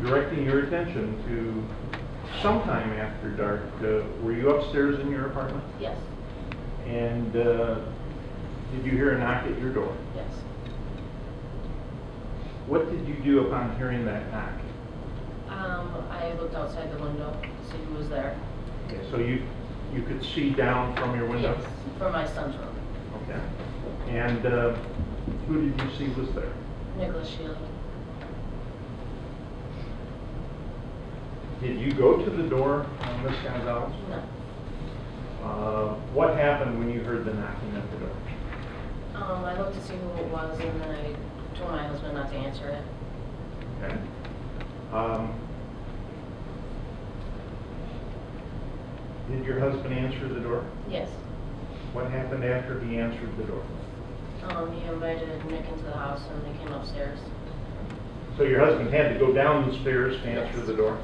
directing your attention to sometime after dark. Were you upstairs in your apartment? Yes. And did you hear a knock at your door? Yes. What did you do upon hearing that knock? I looked outside the window to see who was there. Okay, so you could see down from your window? Yes, from my son's room. Okay. And who did you see was there? Nicholas Sheley. Did you go to the door, Miss Gonzales? No. What happened when you heard the knocking at the door? I looked to see who it was, and then I told my husband not to answer it. Okay. Did your husband answer the door? Yes. What happened after he answered the door? He invited Nick into the house, and they came upstairs. So your husband had to go down the stairs to answer Yes. the door?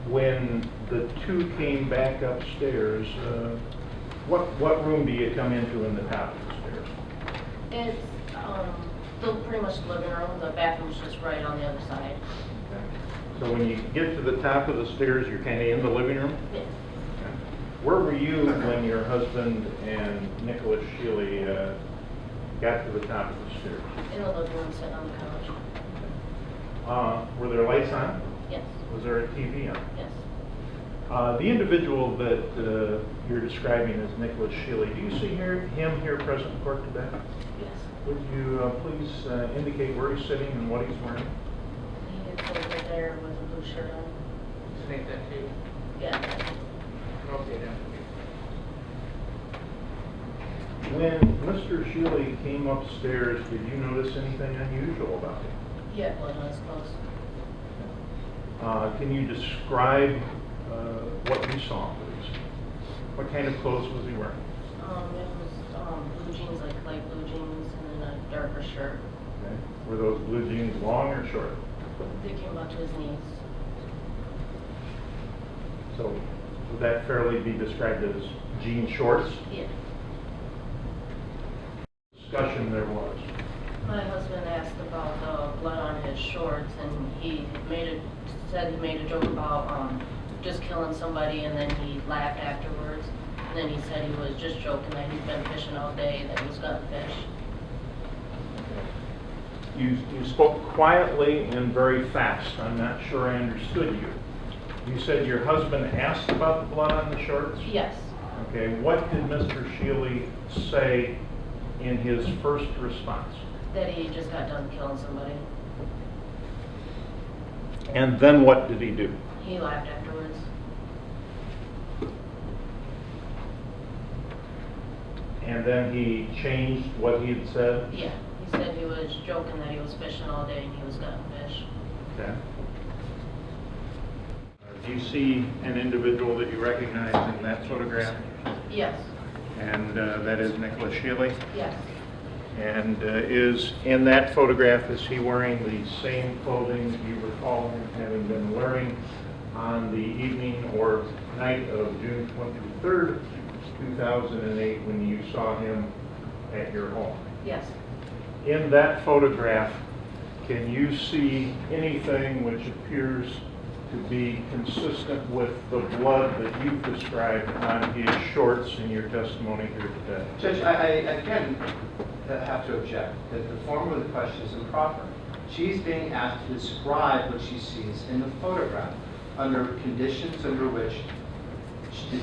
When the two came back upstairs, what room do you come into in the top of the stairs? It's still pretty much the living room. The bathroom's just right on the other side. Okay. So when you get to the top of the stairs, you're kind of in the living room? Yes. Okay. Where were you when your husband and Nicholas Sheley got to the top of the stairs? In the living room, sitting on the couch. Were there lights on? Yes. Was there a TV on? Yes. The individual that you're describing as Nicholas Sheley, do you see him here present in court today? Yes. Would you please indicate where he's sitting and what he's wearing? He is over there with a blue shirt on. Snake that too. Yeah. Okay, then. When Mr. Sheley came upstairs, did you notice anything unusual about him? Yeah, blood on his clothes. Can you describe what you saw, please? What kind of clothes was he wearing? It was blue jeans, like light blue jeans, and then a darker shirt. Okay. Were those blue jeans long or short? They came about to his knees. So would that fairly be described as jean shorts? Yeah. Discussion there was. My husband asked about the blood on his shorts, and he said he made a joke about just killing somebody, and then he laughed afterwards. And then he said he was just joking that he'd been fishing all day, that he was gonna fish. You spoke quietly and very fast. I'm not sure I understood you. You said your husband asked about the blood on the shorts? Yes. Okay, what did Mr. Sheley say in his first response? That he just got done killing somebody. And then what did he do? He laughed afterwards. And then he changed what he had said? Yeah. He said he was joking that he was fishing all day and he was gonna fish. Okay. Do you see an individual that you recognize in that photograph? Yes. And that is Nicholas Sheley? Yes. And is in that photograph, is he wearing the same clothing you recall him having been wearing on the evening or night of June 23rd, 2008, when you saw him at your home? Yes. In that photograph, can you see anything which appears to be consistent with the blood that you've described on his shorts in your testimony here today? Judge, I again have to object that the form of the question is improper. She's being asked to describe what she sees in the photograph under conditions under which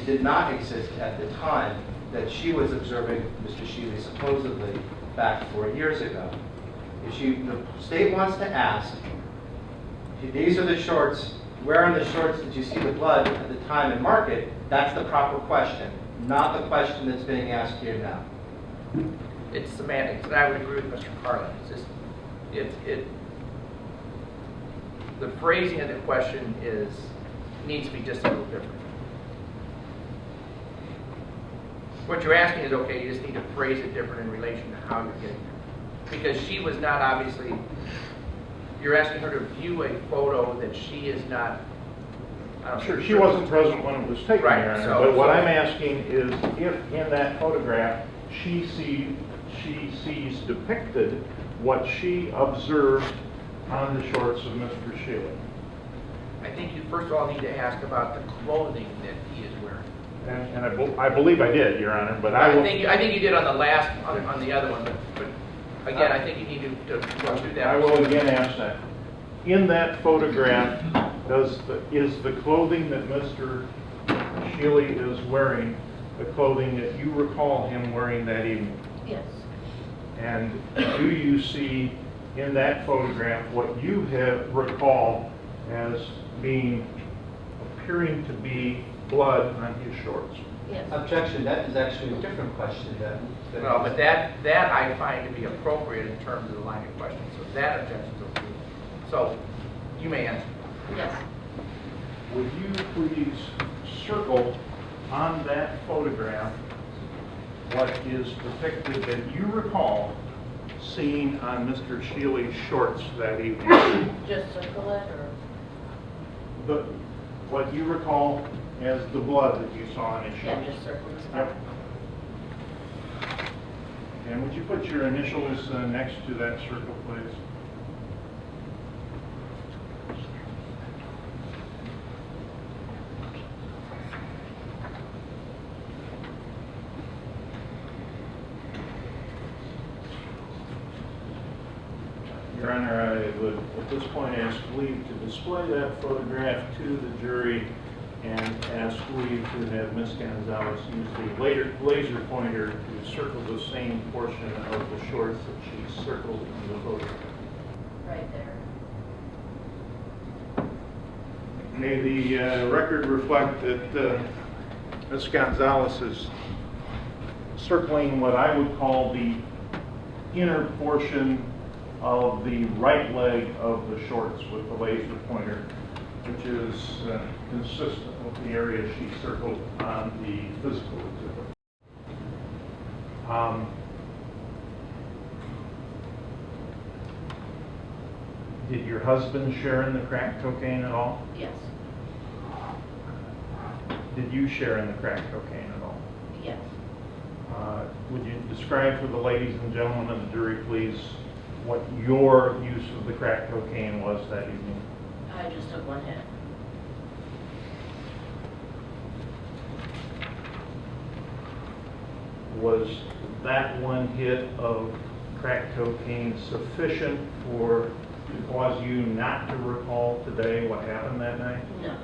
did not exist at the time that she was observing Mr. Sheley supposedly back 4 years ago. If the state wants to ask, these are the shorts, where on the shorts did you see the blood at the time and mark it, that's the proper question, not the question that's being asked here now. It's semantics, and I would agree with Mr. Carlin. It's just, the phrasing of the question needs to be just a little different. What you're asking is okay, you just need to phrase it different in relation to how you're getting there. Because she was not obviously, you're asking her to view a photo that she is not. Sure, she wasn't present when it was taken, Right, Your Honor, so- but what I'm asking is if in that photograph she sees depicted what she observed on the shorts of Mr. Sheley. I think you first of all need to ask about the clothing that he is wearing. And I believe I did, Your Honor, but I will... I think you did on the last, on the other one, but again, I think you need to go through that. I will again ask that. In that photograph, is the clothing that Mr. Sheley is wearing the clothing that you recall him wearing that evening? Yes. And do you see in that photograph what you recall as appearing to be blood on his shorts? Yes. Objection, that is actually a different question then. Well, but that I find to be appropriate in terms of the line of question, so that objection's okay. So, you may answer. Yes. Would you please circle on that photograph what is depicted that you recall seeing on Mr. Sheley's shorts that evening? Just circle it, or? What you recall as the blood that you saw on his shorts? Yeah, just circle it. Yep. And would you put your initials next to that circle, please? Your Honor, I would at this point ask leave to display that photograph to the jury and ask leave to have Ms. Gonzales use the laser pointer to circle the same portion of the shorts that she circled in the photograph. Right there. May the record reflect that Ms. Gonzales is circling what I would call the inner portion of the right leg of the shorts with the laser pointer, which is consistent with the area she circled on the physical exhibit. Did your husband share in the crack cocaine at all? Yes. Did you share in the crack cocaine at all? Yes. Would you describe for the ladies and gentlemen of the jury, please, what your use of the crack cocaine was that evening? I just took one hit. Was that one hit of crack cocaine sufficient to cause you not to recall today what happened that night? No.